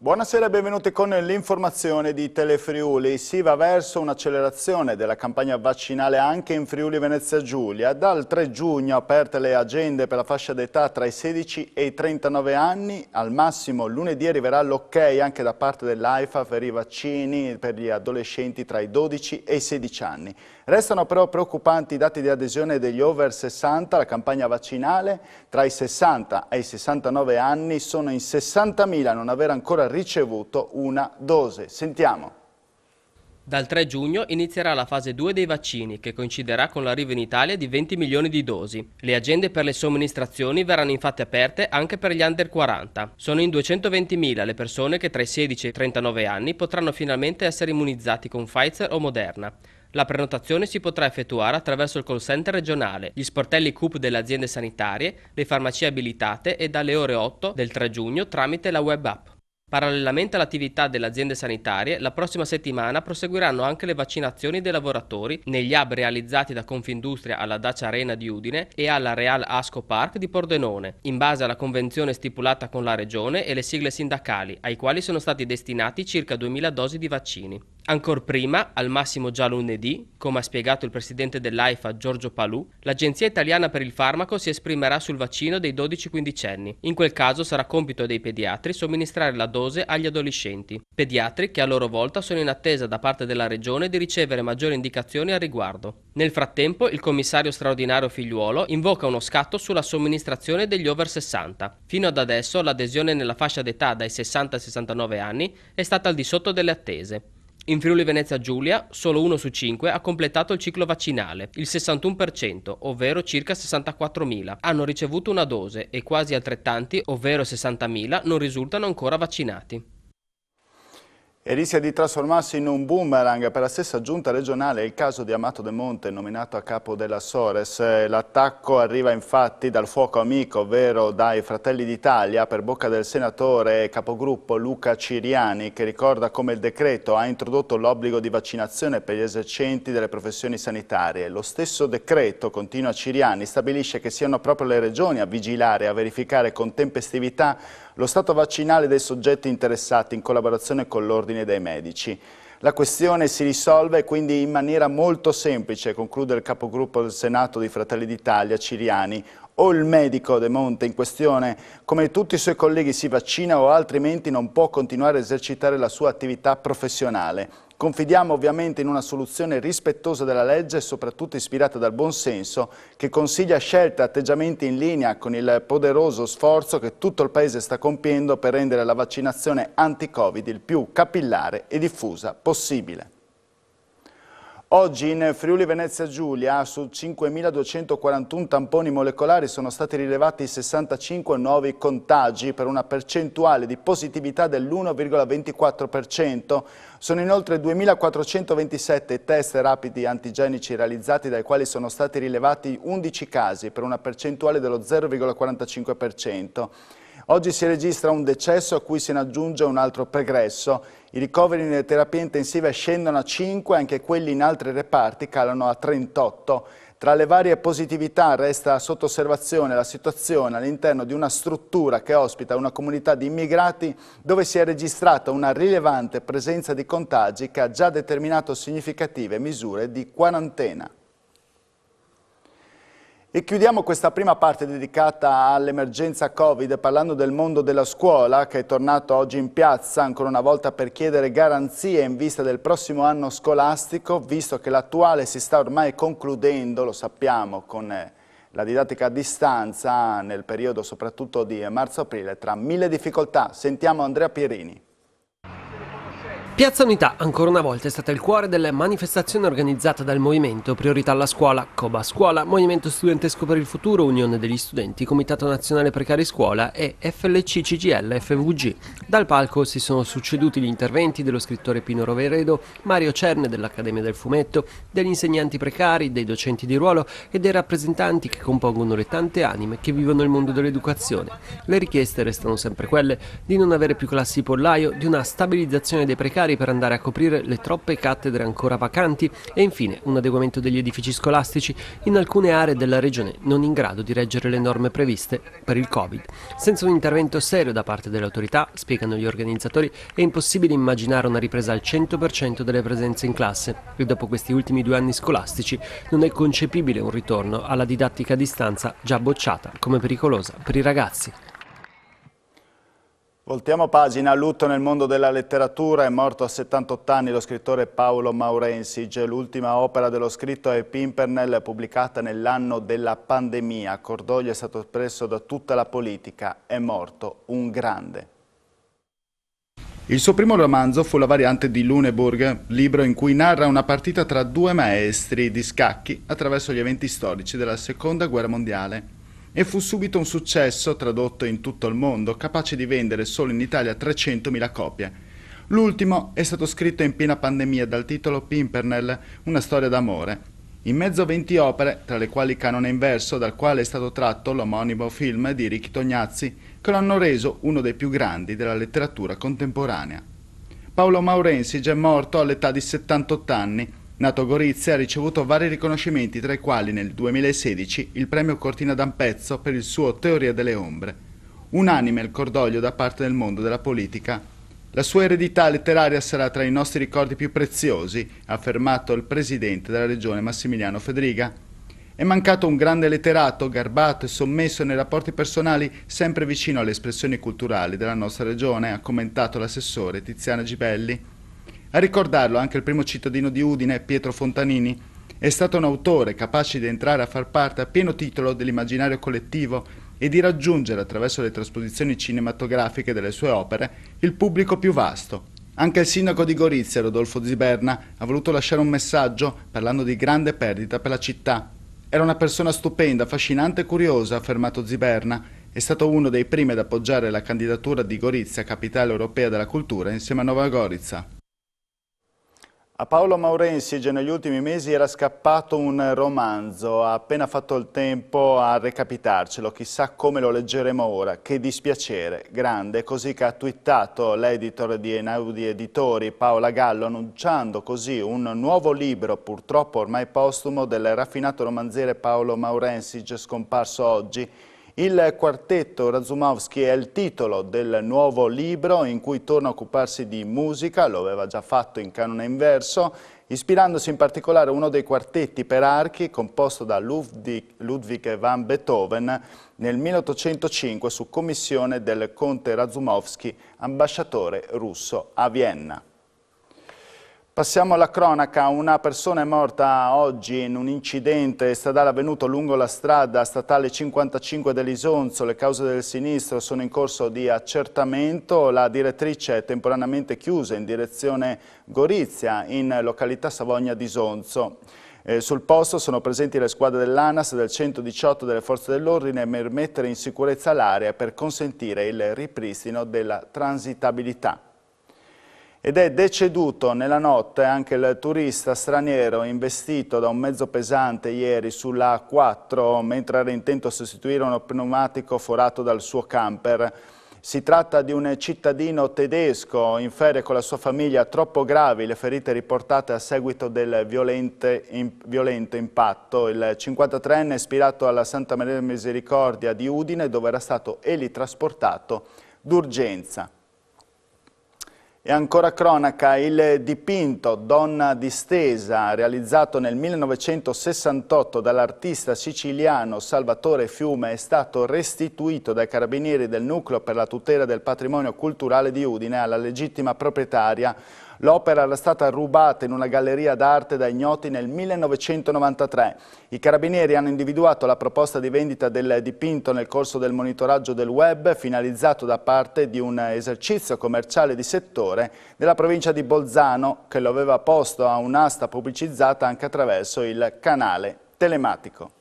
Buonasera e benvenuti con l'informazione di Telefriuli. Si va verso un'accelerazione della campagna vaccinale anche in Friuli Venezia Giulia. Dal 3 giugno aperte le agende per la fascia d'età tra i 16 e i 39 anni. Al massimo lunedì arriverà l'ok anche da parte dell'AIFA per i vaccini per gli adolescenti tra i 12 e i 16 anni. Restano però preoccupanti i dati di adesione degli over 60 alla campagna vaccinale. Tra i 60 e i 69 anni sono in 60.000 a non aver ancora ricevuto una dose. Sentiamo. Dal 3 giugno inizierà la fase 2 dei vaccini, che coinciderà con l'arrivo in Italia di 20 milioni di dosi. Le agende per le somministrazioni verranno infatti aperte anche per gli under 40. Sono in 220.000 le persone che tra i 16 e i 39 anni potranno finalmente essere immunizzati con Pfizer o Moderna. La prenotazione si potrà effettuare attraverso il call center regionale, gli sportelli CUP delle aziende sanitarie, le farmacie abilitate e dalle ore 8 del 3 giugno tramite la web app. Parallelamente all'attività delle aziende sanitarie, la prossima settimana proseguiranno anche le vaccinazioni dei lavoratori negli hub realizzati da Confindustria alla Dacia Arena di Udine e alla Real Asco Park di Pordenone, in base alla convenzione stipulata con la Regione e le sigle sindacali, ai quali sono stati destinati circa 2.000 dosi di vaccini. Ancor prima, al massimo già lunedì, come ha spiegato il presidente dell'AIFA Giorgio Palù, l'Agenzia Italiana per il Farmaco si esprimerà sul vaccino dei 12-15enni. In quel caso sarà compito dei pediatri somministrare la dose agli adolescenti. Pediatri che a loro volta sono in attesa da parte della Regione di ricevere maggiori indicazioni al riguardo. Nel frattempo, il commissario straordinario Figliuolo invoca uno scatto sulla somministrazione degli over 60. Fino ad adesso l'adesione nella fascia d'età dai 60 ai 69 anni è stata al di sotto delle attese. In Friuli Venezia Giulia solo 1 su 5 ha completato il ciclo vaccinale, il 61%, ovvero circa 64.000, hanno ricevuto una dose e quasi altrettanti, ovvero 60.000, non risultano ancora vaccinati. E rischia di trasformarsi in un boomerang per la stessa giunta regionale il caso di Amato De Monte, nominato a capo della Sores. L'attacco arriva infatti dal fuoco amico, ovvero dai Fratelli d'Italia, per bocca del senatore e capogruppo Luca Ciriani, che ricorda come il decreto ha introdotto l'obbligo di vaccinazione per gli esercenti delle professioni sanitarie. Lo stesso decreto, continua Ciriani, stabilisce che siano proprio le regioni a vigilare e a verificare con tempestività lo stato vaccinale dei soggetti interessati in collaborazione con l'Ordine dei Medici. La questione si risolve quindi in maniera molto semplice, conclude il capogruppo del Senato di Fratelli d'Italia, Ciriani. O il medico De Monte in questione, come tutti i suoi colleghi, si vaccina o altrimenti non può continuare a esercitare la sua attività professionale. Confidiamo ovviamente in una soluzione rispettosa della legge e soprattutto ispirata dal buonsenso, che consiglia scelte e atteggiamenti in linea con il poderoso sforzo che tutto il Paese sta compiendo per rendere la vaccinazione anti-Covid il più capillare e diffusa possibile. Oggi in Friuli Venezia Giulia su 5.241 tamponi molecolari sono stati rilevati 65 nuovi contagi per una percentuale di positività dell'1,24%. Sono inoltre 2.427 test rapidi antigenici realizzati, dai quali sono stati rilevati 11 casi per una percentuale dello 0,45%. Oggi si registra un decesso a cui se ne aggiunge un altro pregresso. I ricoveri nelle terapie intensive scendono a 5, anche quelli in altri reparti calano a 38. Tra le varie positività resta sotto osservazione la situazione all'interno di una struttura che ospita una comunità di immigrati dove si è registrata una rilevante presenza di contagi che ha già determinato significative misure di quarantena. E chiudiamo questa prima parte dedicata all'emergenza Covid parlando del mondo della scuola, che è tornato oggi in piazza ancora una volta per chiedere garanzie in vista del prossimo anno scolastico, visto che l'attuale si sta ormai concludendo, lo sappiamo, con la didattica a distanza nel periodo soprattutto di marzo-aprile, tra mille difficoltà. Sentiamo Andrea Pierini. Piazza Unità, ancora una volta, è stata il cuore delle manifestazioni organizzate dal Movimento Priorità alla Scuola, Coba Scuola, Movimento Studentesco per il Futuro, Unione degli Studenti, Comitato Nazionale Precari Scuola e FLC CGIL FVG. Dal palco si sono succeduti gli interventi dello scrittore Pino Roveredo, Mario Cerne dell'Accademia del Fumetto, degli insegnanti precari, dei docenti di ruolo e dei rappresentanti che compongono le tante anime che vivono il mondo dell'educazione. Le richieste restano sempre quelle di non avere più classi pollaio, di una stabilizzazione dei precari necessari per andare a coprire le troppe cattedre ancora vacanti e infine un adeguamento degli edifici scolastici in alcune aree della regione non in grado di reggere le norme previste per il Covid. Senza un intervento serio da parte delle autorità, spiegano gli organizzatori, è impossibile immaginare una ripresa al 100% delle presenze in classe e dopo questi ultimi 2 anni scolastici non è concepibile un ritorno alla didattica a distanza già bocciata come pericolosa per i ragazzi. Voltiamo pagina. Lutto nel mondo della letteratura. È morto a 78 anni lo scrittore Paolo Maurensig. L'ultima opera dello scritto è Pimpernel, pubblicata nell'anno della pandemia. Cordoglio è stato espresso da tutta la politica. È morto un grande. Il suo primo romanzo fu La variante di Lüneburg, libro in cui narra una partita tra 2 maestri di scacchi attraverso gli eventi storici della Seconda Guerra Mondiale. E fu subito un successo, tradotto in tutto il mondo, capace di vendere solo in Italia 300.000 copie. L'ultimo è stato scritto in piena pandemia dal titolo Pimpernel, una storia d'amore. In mezzo a 20 opere, tra le quali Canone in verso, dal quale è stato tratto l'omonimo film di Ricky Tognazzi, che lo hanno reso uno dei più grandi della letteratura contemporanea. Paolo Maurensig è morto all'età di 78 anni. Nato a Gorizia, ha ricevuto vari riconoscimenti, tra i quali nel 2016 il premio Cortina d'Ampezzo per il suo Teoria delle ombre. Unanime il cordoglio da parte del mondo della politica. La sua eredità letteraria sarà tra i nostri ricordi più preziosi, ha affermato il presidente della regione Massimiliano Fedriga. È mancato un grande letterato, garbato e sommesso nei rapporti personali, sempre vicino alle espressioni culturali della nostra regione, ha commentato l'assessore Tiziana Gibelli. A ricordarlo anche il primo cittadino di Udine, Pietro Fontanini. È stato un autore capace di entrare a far parte a pieno titolo dell'immaginario collettivo e di raggiungere, attraverso le trasposizioni cinematografiche delle sue opere, il pubblico più vasto. Anche il sindaco di Gorizia, Rodolfo Ziberna, ha voluto lasciare un messaggio parlando di grande perdita per la città. Era una persona stupenda, affascinante e curiosa, ha affermato Ziberna. È stato uno dei primi ad appoggiare la candidatura di Gorizia, capitale europea della cultura, insieme a Nova Gorica. A Paolo Maurensig negli ultimi mesi era scappato un romanzo, ha appena fatto il tempo a recapitarcelo, chissà come lo leggeremo ora, che dispiacere, grande, così che ha twittato l'editor di Einaudi Editori, Paola Gallo, annunciando così un nuovo libro, purtroppo ormai postumo, del raffinato romanziere Paolo Maurensig, scomparso oggi. Il quartetto Razumovsky è il titolo del nuovo libro in cui torna a occuparsi di musica, lo aveva già fatto in Canone in verso, ispirandosi in particolare a uno dei quartetti per archi composto da Ludwig van Beethoven nel 1805 su commissione del conte Razumovsky, ambasciatore russo a Vienna. Passiamo alla cronaca. Una persona è morta oggi in un incidente stradale avvenuto lungo la strada statale 55 dell'Isonzo. Le cause del sinistro sono in corso di accertamento. La direttrice è temporaneamente chiusa in direzione Gorizia, in località Savogna d'Isonzo. Sul posto sono presenti le squadre dell'ANAS e del 118 delle forze dell'ordine per mettere in sicurezza l'area e per consentire il ripristino della transitabilità. Ed è deceduto nella notte anche il turista straniero investito da un mezzo pesante ieri sulla A4 mentre era intento a sostituire un pneumatico forato dal suo camper. Si tratta di un cittadino tedesco in ferie con la sua famiglia, troppo gravi le ferite riportate a seguito del violento impatto. Il 53enne è ispirato alla Santa Maria Misericordia di Udine dove era stato elitrasportato d'urgenza. E ancora cronaca, il dipinto Donna distesa, realizzato nel 1968 dall'artista siciliano Salvatore Fiume, è stato restituito dai carabinieri del Nucleo per la tutela del patrimonio culturale di Udine alla legittima proprietaria. L'opera era stata rubata in una galleria d'arte da ignoti nel 1993. I carabinieri hanno individuato la proposta di vendita del dipinto nel corso del monitoraggio del web, finalizzato da parte di un esercizio commerciale di settore della provincia di Bolzano, che lo aveva posto a un'asta pubblicizzata anche attraverso il canale telematico.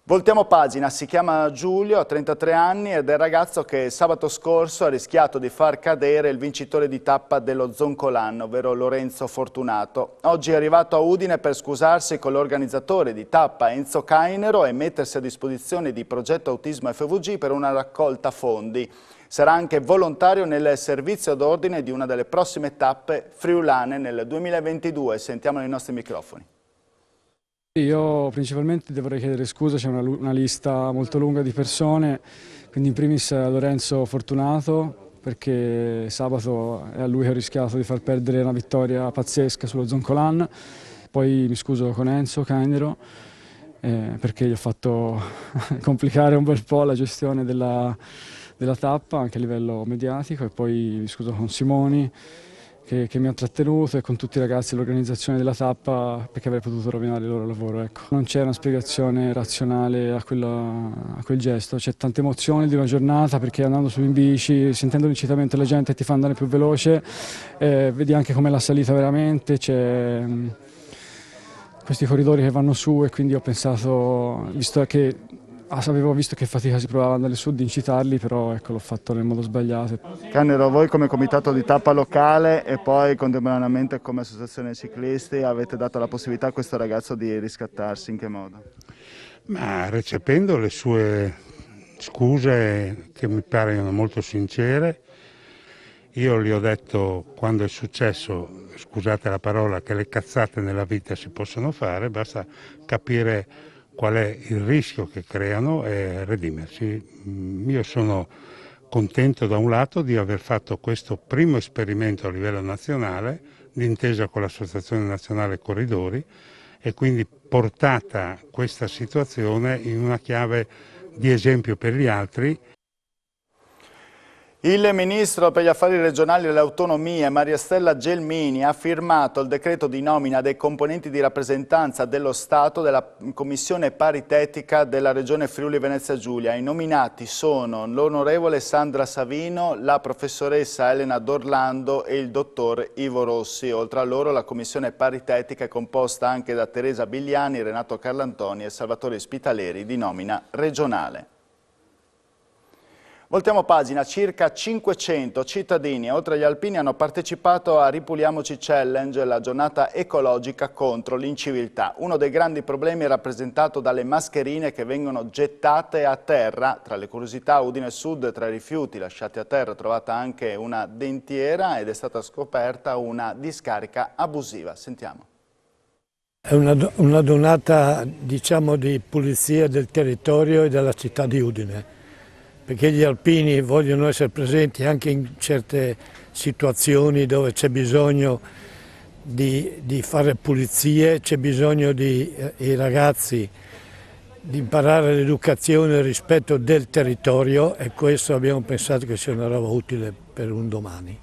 Voltiamo pagina, si chiama Giulio, ha 33 anni ed è il ragazzo che sabato scorso ha rischiato di far cadere il vincitore di tappa dello Zoncolan, ovvero Lorenzo Fortunato. Oggi è arrivato a Udine per scusarsi con l'organizzatore di tappa Enzo Cainero e mettersi a disposizione di Progetto Autismo FVG per una raccolta fondi. Sarà anche volontario nel servizio d'ordine di una delle prossime tappe friulane nel 2022. Sentiamo nei nostri microfoni. Io principalmente dovrei chiedere scusa, c'è una lista molto lunga di persone, quindi in primis Lorenzo Fortunato, perché sabato è a lui che ho rischiato di far perdere una vittoria pazzesca sullo Zoncolan, poi mi scuso con Enzo Cainero, perché gli ho fatto complicare un bel po' la gestione della tappa anche a livello mediatico, e poi mi scuso con Simoni che mi ha trattenuto, e con tutti i ragazzi dell'organizzazione della tappa, perché avrei potuto rovinare il loro lavoro. Ecco. Non c'è una spiegazione razionale a quel gesto, c'è tante emozioni di una giornata, perché andando su in bici, sentendo l'incitamento della gente ti fa andare più veloce, vedi anche com'è la salita veramente, c'è questi corridori che vanno su, e quindi ho pensato, avevo visto che fatica si provava ad andare su, di incitarli, però ecco, l'ho fatto nel modo sbagliato. Cainero, voi come comitato di tappa locale e poi contemporaneamente come associazione ciclisti avete dato la possibilità a questo ragazzo di riscattarsi, in che modo? Ma recependo le sue scuse, che mi paiono molto sincere, io gli ho detto quando è successo, scusate la parola, che le cazzate nella vita si possono fare, basta capire qual è il rischio che creano e redimersi. Io sono contento da un lato di aver fatto questo primo esperimento a livello nazionale, d'intesa con l'Associazione Nazionale Corridori, e quindi portata questa situazione in una chiave di esempio per gli altri. Il Ministro per gli Affari Regionali e le Autonomie, Maria Stella Gelmini, ha firmato il decreto di nomina dei componenti di rappresentanza dello Stato della Commissione Paritetica della Regione Friuli Venezia Giulia. I nominati sono l'onorevole Sandra Savino, la professoressa Elena D'Orlando e il dottor Ivo Rossi. Oltre a loro la Commissione Paritetica è composta anche da Teresa Bigliani, Renato Carlantoni e Salvatore Spitaleri, di nomina regionale. Voltiamo pagina, circa 500 cittadini oltre agli alpini hanno partecipato a Ripuliamoci Challenge, la giornata ecologica contro l'inciviltà. Uno dei grandi problemi è rappresentato dalle mascherine che vengono gettate a terra. Tra le curiosità, Udine Sud, tra i rifiuti lasciati a terra, è trovata anche una dentiera ed è stata scoperta una discarica abusiva. Sentiamo. È una donata, diciamo, di pulizia del territorio e della città di Udine, perché gli alpini vogliono essere presenti anche in certe situazioni dove c'è bisogno di fare pulizie, c'è bisogno i ragazzi di imparare l'educazione e il rispetto del territorio, e questo abbiamo pensato che sia una roba utile per un domani.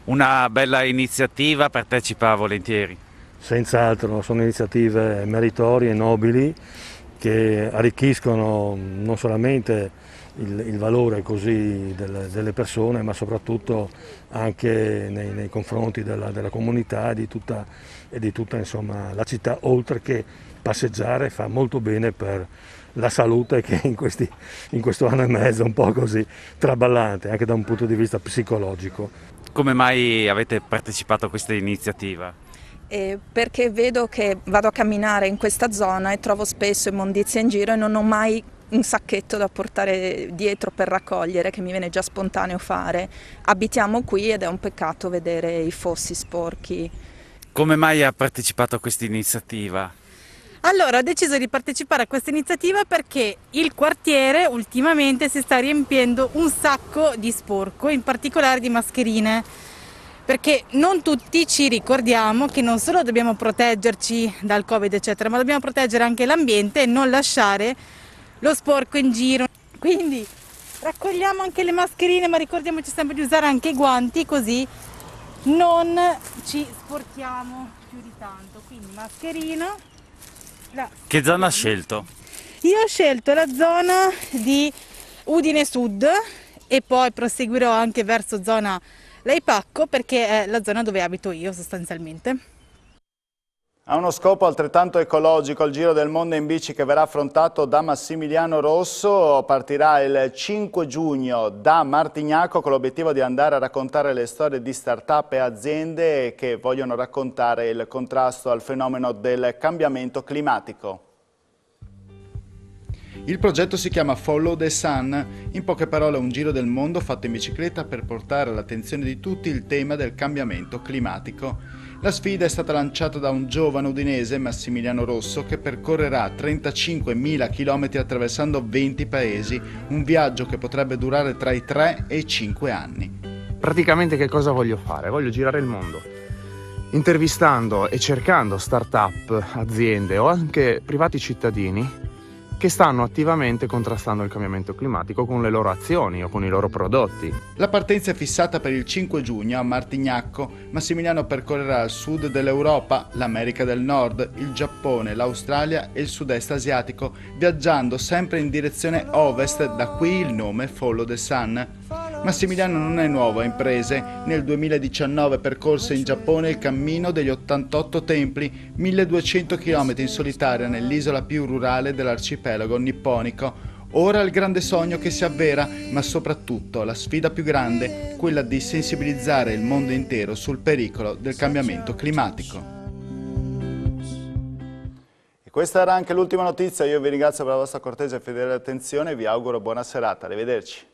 Una bella iniziativa, partecipa volentieri. Senz'altro, sono iniziative meritorie e nobili che arricchiscono non solamente il valore così delle persone, ma soprattutto anche nei confronti della comunità e di tutta insomma, la città, oltre che passeggiare fa molto bene per la salute, che in questo anno e mezzo è un po' così traballante, anche da un punto di vista psicologico. Come mai avete partecipato a questa iniziativa? Perché vedo che vado a camminare in questa zona e trovo spesso immondizia in giro e non ho mai un sacchetto da portare dietro per raccogliere, che mi viene già spontaneo fare. Abitiamo qui ed è un peccato vedere i fossi sporchi. Come mai ha partecipato a questa iniziativa? Allora, ho deciso di partecipare a questa iniziativa perché il quartiere ultimamente si sta riempiendo un sacco di sporco, in particolare di mascherine. Perché non tutti ci ricordiamo che non solo dobbiamo proteggerci dal Covid eccetera, ma dobbiamo proteggere anche l'ambiente e non lasciare lo sporco in giro. Quindi raccogliamo anche le mascherine, ma ricordiamoci sempre di usare anche i guanti, così non ci sporchiamo più di tanto. Quindi mascherina. Che zona ha scelto? Io ho scelto la zona di Udine Sud e poi proseguirò anche verso zona Leipacco, perché è la zona dove abito io sostanzialmente. Ha uno scopo altrettanto ecologico il Giro del Mondo in bici che verrà affrontato da Massimiliano Rosso. Partirà il 5 giugno da Martignacco con l'obiettivo di andare a raccontare le storie di start-up e aziende che vogliono raccontare il contrasto al fenomeno del cambiamento climatico. Il progetto si chiama Follow the Sun, in poche parole un giro del mondo fatto in bicicletta per portare all'attenzione di tutti il tema del cambiamento climatico. La sfida è stata lanciata da un giovane udinese, Massimiliano Rosso, che percorrerà 35.000 km attraversando 20 paesi, un viaggio che potrebbe durare tra i 3 e i 5 anni. Praticamente che cosa voglio fare? Voglio girare il mondo, intervistando e cercando start-up, aziende o anche privati cittadini che stanno attivamente contrastando il cambiamento climatico con le loro azioni o con i loro prodotti. La partenza è fissata per il 5 giugno a Martignacco. Massimiliano percorrerà il sud dell'Europa, l'America del Nord, il Giappone, l'Australia e il sud-est asiatico, viaggiando sempre in direzione ovest, da qui il nome Follow the Sun. Massimiliano non è nuovo a imprese. Nel 2019 percorse in Giappone il cammino degli 88 templi, 1200 km in solitaria nell'isola più rurale dell'arcipelago nipponico. Ora il grande sogno che si avvera, ma soprattutto la sfida più grande, quella di sensibilizzare il mondo intero sul pericolo del cambiamento climatico. E questa era anche l'ultima notizia. Io vi ringrazio per la vostra cortese e fedele attenzione e vi auguro buona serata. Arrivederci.